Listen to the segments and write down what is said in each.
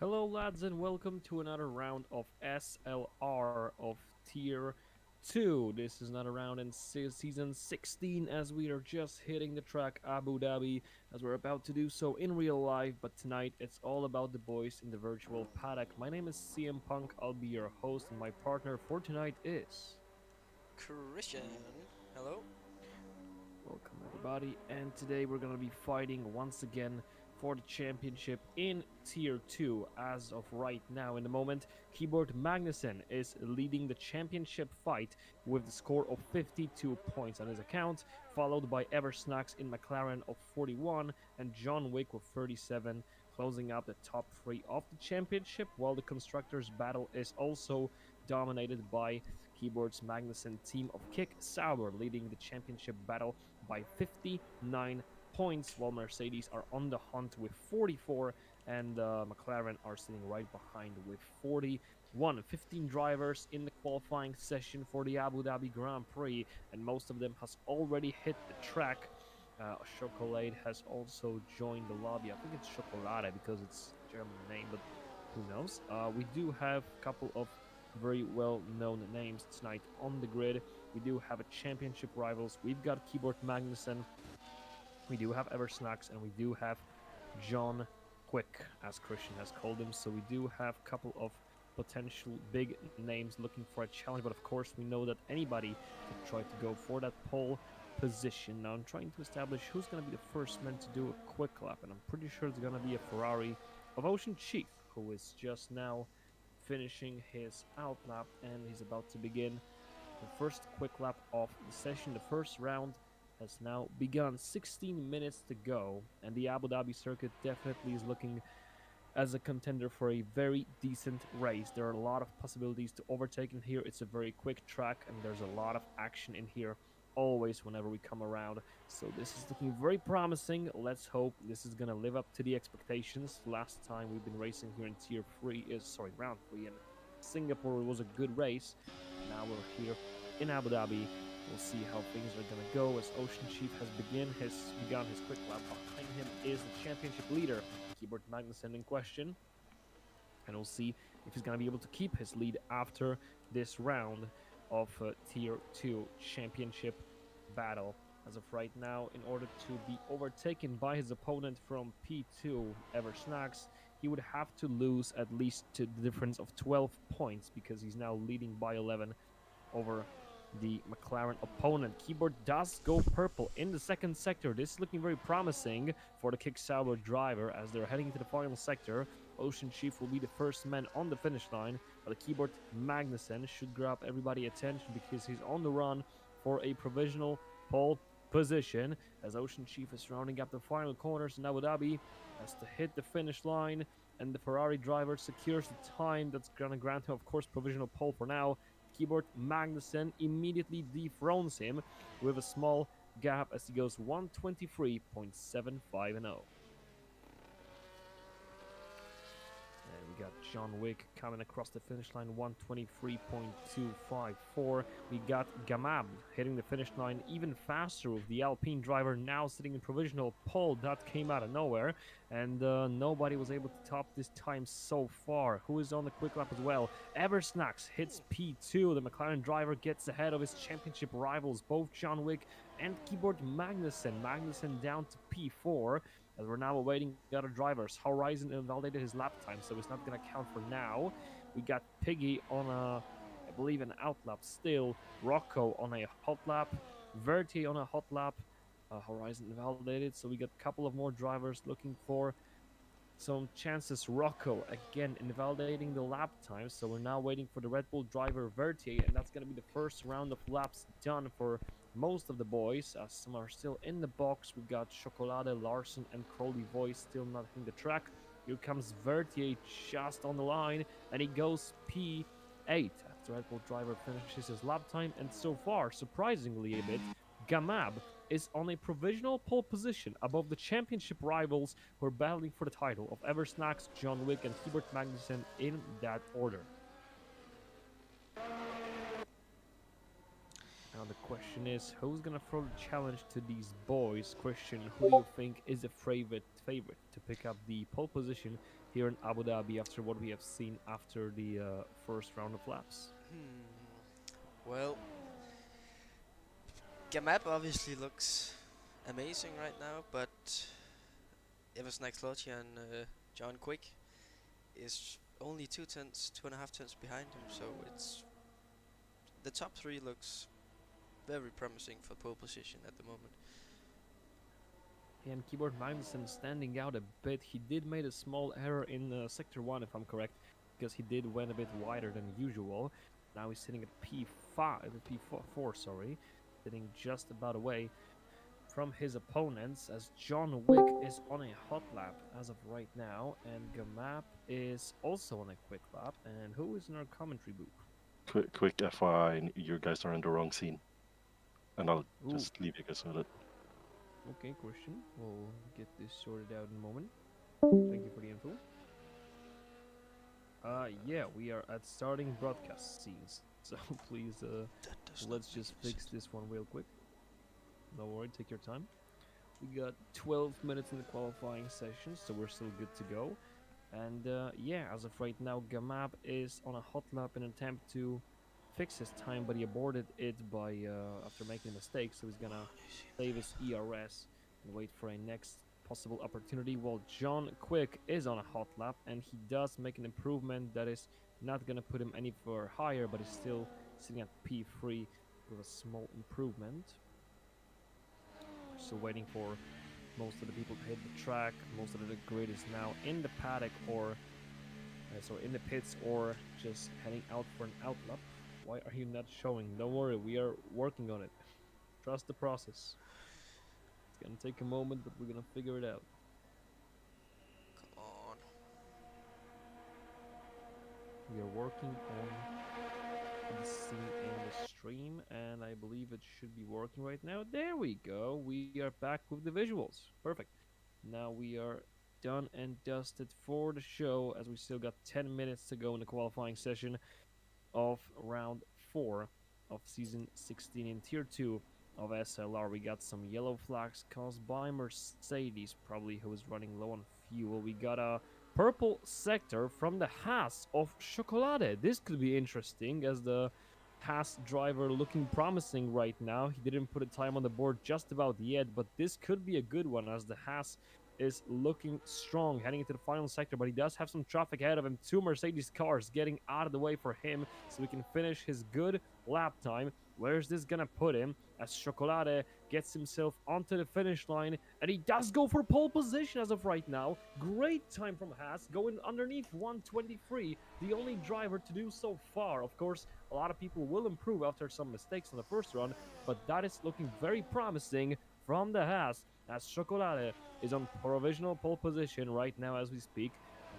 Hello lads and welcome to another round of SLR of Tier 2. This is another round in Season 16 as we are just hitting the track Abu Dhabi as we're about to do so in real life, but tonight it's all about the boys in the virtual paddock. My name is CM Punk, I'll be your host, and my partner for tonight is... Christian. Hello. Welcome everybody, and today we're gonna be fighting once again for the championship in Tier 2. As of right now, in the moment, Keyboard Magnussen is leading the championship fight with the score of 52 points on his account, followed by Eversnacks in McLaren of 41 and John Wick with 37, closing up the top 3 of the championship, while the constructors battle is also dominated by Keyboard's Magnussen team of Kick Sauber, leading the championship battle by 59 points, while Mercedes are on the hunt with 44 and McLaren are sitting right behind with 41. 15 drivers in the qualifying session for the Abu Dhabi Grand Prix, and most of them has already hit the track. Chocolate has also joined the lobby. I think it's Chocolate because it's a German name, but who knows. We do have a couple of very well-known names tonight on the grid. We do have a championship rivals. We've got Keyboard Magnussen, we do have Eversnacks, and we do have John Quick, as Christian has called him. So we do have a couple of potential big names looking for a challenge, but of course we know that anybody could try to go for that pole position. Now I'm trying to establish who's going to be the first man to do a quick lap, and I'm pretty sure it's going to be a Ferrari of Ocean Chief, who is just now finishing his out lap, and he's about to begin the first quick lap of the session. The first round has now begun. 16 minutes to go, and the Abu Dhabi circuit definitely is looking as a contender for a very decent race. There are a lot of possibilities to overtake in here. It's a very quick track, and there's a lot of action in here always whenever we come around. So this is looking very promising. Let's hope this is gonna live up to the expectations. Last time we've been racing here in Tier 3 is round 3 in Singapore. It was a good race. Now we're here in Abu Dhabi. We'll see how things are gonna go as Ocean Chief has begun his quick lap. Behind him is the championship leader, Keyboard Magnussen, in question, and we'll see if he's gonna be able to keep his lead after this round of Tier 2 championship battle. As of right now, in order to be overtaken by his opponent from P2, Eversnacks, he would have to lose at least to the difference of 12 points, because he's now leading by 11 over the McLaren opponent. Keyboard does go purple in the second sector. This is looking very promising for the Kick Sauber driver as they're heading to the final sector. Ocean Chief will be the first man on the finish line, but the Keyboard Magnussen should grab everybody's attention because he's on the run for a provisional pole position as Ocean Chief is rounding up the final corners in Abu Dhabi, has to hit the finish line, and the Ferrari driver secures the time that's gonna grant him, of course, provisional pole for now. Keyboard Magnussen immediately dethrones him with a small gap as he goes 123.75 and 0. And we got John Wick coming across the finish line, 123.254. We got Gamab hitting the finish line even faster with the Alpine driver now sitting in provisional pole. That came out of nowhere, and nobody was able to top this time so far. Who is on the quick lap as well? Eversnacks hits P2. The McLaren driver gets ahead of his championship rivals, both John Wick and Keyboard Magnussen. Magnussen down to P4. As we're now awaiting the other drivers. Horizon invalidated his lap time, so it's not going to count for now. We got Piggy on a, I believe, an out lap still. Rocco on a hot lap. Vertier on a hot lap. Horizon invalidated, so we got a couple of more drivers looking for some chances. Rocco again invalidating the lap time, so we're now waiting for the Red Bull driver Vertier, and that's going to be the first round of laps done for most of the boys, as some are still in the box. We got Chocolate, Larson, and Crowley Voice still not hitting the track. Here comes Vertier just on the line, and he goes P8 as the Red Bull driver finishes his lap time. And so far, surprisingly a bit, Gamab is on a provisional pole position above the championship rivals who are battling for the title of Eversnacks, John Wick, and Keyboard Magnussen in that order. Now the question is, who's gonna throw the challenge to these boys? Christian, who do you think is the favorite to pick up the pole position here in Abu Dhabi after what we have seen after the first round of laps? Well, Gamap obviously looks amazing right now, but Evers Nexlotti and John Quick is only 2.5 tenths behind him, so it's the top three looks very promising for pole position at the moment. And Keyboard Magnussen standing out a bit. He did made a small error in sector 1, if I'm correct, because he did went a bit wider than usual. Now he's sitting at P4, sorry, sitting just about away from his opponents, as John Wick is on a hot lap as of right now, and Gamap is also on a quick lap. And who is in our commentary booth? Quick FYI, you guys are in the wrong scene. And I'll just leave you guys with it. Okay, Christian, we'll get this sorted out in a moment. Thank you for the info. Yeah, we are at starting broadcast scenes, so please, let's just fix this one real quick. Don't worry, take your time. We got 12 minutes in the qualifying session, so we're still good to go. And yeah, as of right now, Gamap is on a hot lap in an attempt to fix his time, but he aborted it by after making a mistake, so he's gonna save his ERS and wait for a next possible opportunity, while John Quick is on a hot lap, and he does make an improvement that is not gonna put him any further higher, but he's still sitting at P3 with a small improvement. Still waiting for most of the people to hit the track. Most of the grid is now in the paddock or sorry, in the pits, or just heading out for an out lap. Why are you not showing? Don't worry, we are working on it. Trust the process. It's gonna take a moment, but we're gonna figure it out. Come on. We are working on the scene in the stream, and I believe it should be working right now. There we go. We are back with the visuals. Perfect. Now we are done and dusted for the show, as we still got 10 minutes to go in the qualifying session of round 4 of season 16 in tier 2 of SLR. We got some yellow flags caused by Mercedes, probably, who is running low on fuel. We got a purple sector from the Haas of Chocolate. This could be interesting, as the Haas driver looking promising right now. He didn't put a time on the board just about yet, but this could be a good one, as the Haas is looking strong heading into the final sector, but he does have some traffic ahead of him. 2 Mercedes cars getting out of the way for him, so he can finish his good lap time. Where's this gonna put him, as Chocolate gets himself onto the finish line, and he does go for pole position as of right now. Great time from Haas, going underneath 123, the only driver to do so far. Of course, a lot of people will improve after some mistakes on the first run, but that is looking very promising from the Haas, as Chocolate is on provisional pole position right now as we speak.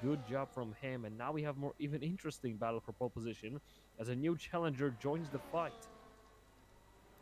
Good job from him, and now we have more even interesting battle for pole position, as a new challenger joins the fight.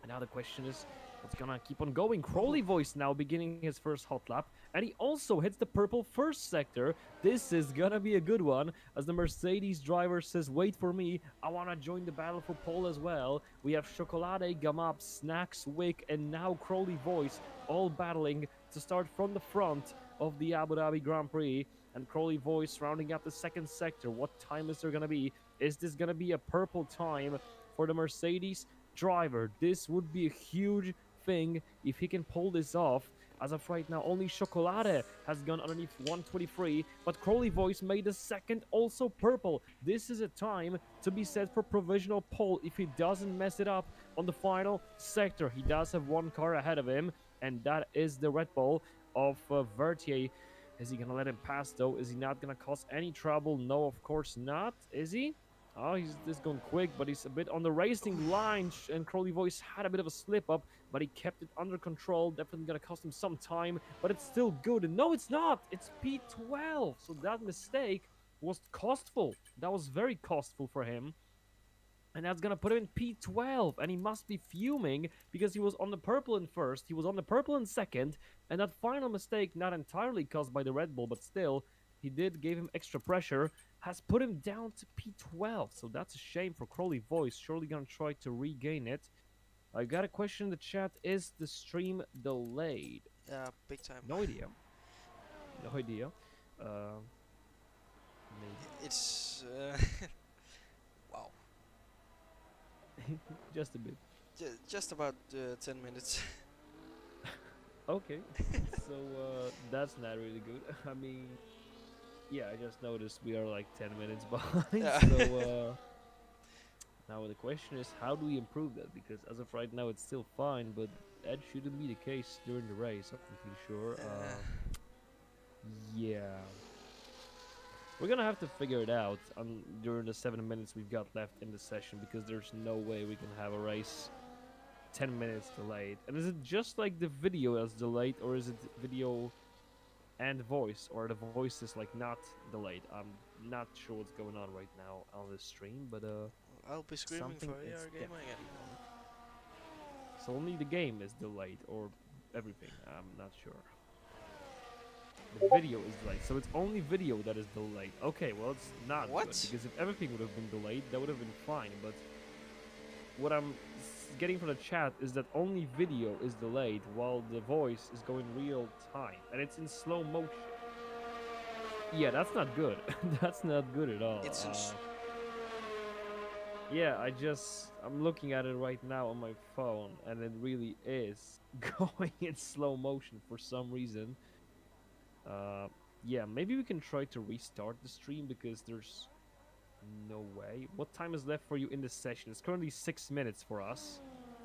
And now the question is, what's gonna keep on going? Crowley Voice now beginning his first hot lap, and he also hits the purple first sector. This is gonna be a good one, as the Mercedes driver says, wait for me, I wanna join the battle for pole as well. We have Chocolate, Gamap, Snacks, Wick, and now Crowley Voice all battling to start from the front of the Abu Dhabi Grand Prix. And Crowley Voice rounding up the second sector. What time is there gonna be? Is this gonna be a purple time for the Mercedes driver? This would be a huge thing if he can pull this off. As of right now, only Chocolate has gone underneath 123, but Crowley Voice made the second also purple. This is a time to be set for provisional pole if he doesn't mess it up on the final sector. He does have one car ahead of him, and that is the Red Bull of Vertier. Is he gonna let him pass though? Is he not gonna cause any trouble? No, of course not. Is he? Oh, he's just going quick, but he's a bit on the racing line, and Crowley Voice had a bit of a slip up, but he kept it under control. Definitely gonna cost him some time, but it's still good. And no, it's not. It's P12. So that mistake was costful. That was very costful for him. And that's gonna put him in P12, and he must be fuming because he was on the purple in first, he was on the purple in second, and that final mistake, not entirely caused by the Red Bull, but still, he did give him extra pressure, has put him down to P12. So that's a shame for Crowley Voice. Surely gonna try to regain it. I got a question in the chat. Is the stream delayed? Yeah, big time. No idea. No idea. Maybe. It's wow, Just a bit. just about 10 minutes. Okay. So that's not really good. I mean, yeah, I just noticed we are like 10 minutes behind. Yeah. So now the question is, how do we improve that? Because as of right now, it's still fine, but that shouldn't be the case during the race. I'm pretty sure. Yeah, we're gonna have to figure it out during the 7 minutes we've got left in the session, because there's no way we can have a race 10 minutes delayed. And is it just like the video that's delayed, or is it video and voice, or the voice is like not delayed? I'm not sure what's going on right now on this stream, but I'll be screaming something for is AR Gamer definitely again. going on. So only the game is delayed, or everything? I'm not sure. The video is delayed, so it's only video that is delayed. Okay, well, it's not What? good, because if everything would have been delayed, that would have been fine. But what I'm getting from the chat is that only video is delayed, while the voice is going real time, and it's in slow motion. Yeah, that's not good. That's not good at all. It's Yeah, I'm looking at it right now on my phone, and it really is going in slow motion for some reason. Yeah, maybe we can try to restart the stream, because there's no way. What time is left for you in this session? It's currently 6 minutes for us,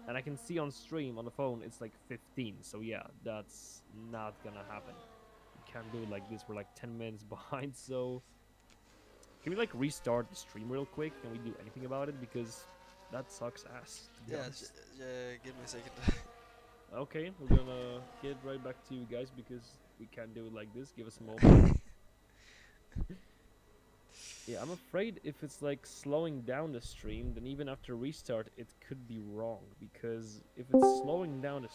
and I can see on stream on the phone it's like 15. So yeah, that's not gonna happen. We can't do it like this. We're like 10 minutes behind. So can we like restart the stream real quick? Can we do anything about it? Because that sucks ass, to be yeah. honest. Give me a second. Okay, we're gonna get right back to you guys, because we can't do it like this. Give us a moment. Yeah, I'm afraid if it's like slowing down the stream, then even after restart, it could be wrong. Because if it's slowing down the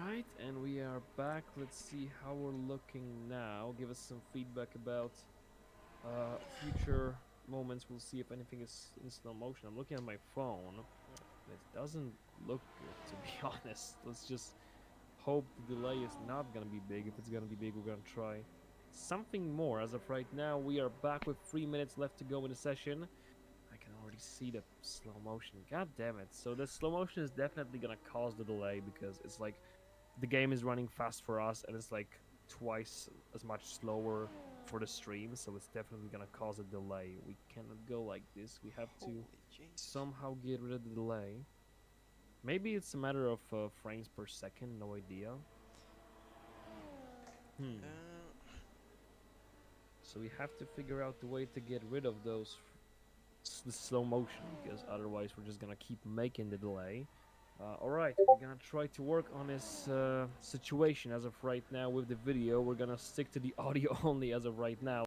Alright, and we are back. Let's see how we're looking now. Give us some feedback about future moments. We'll see if anything is in slow motion. I'm looking at my phone. It doesn't look good, to be honest. Let's just hope the delay is not gonna be big. If it's gonna be big, we're gonna try something more. As of right now, we are back with 3 minutes left to go in the session. I can already see the slow motion. God damn it. So the slow motion is definitely gonna cause the delay, because it's like the game is running fast for us, and it's like twice as much slower for the stream, so it's definitely gonna cause a delay. We cannot go like this. We have to Holy jeez. somehow get rid of the delay. Maybe it's a matter of frames per second, no idea. So we have to figure out the way to get rid of those the slow motion, because otherwise we're just gonna keep making the delay. Alright, we're gonna try to work on this situation as of right now with the video. We're gonna stick to the audio only as of right now.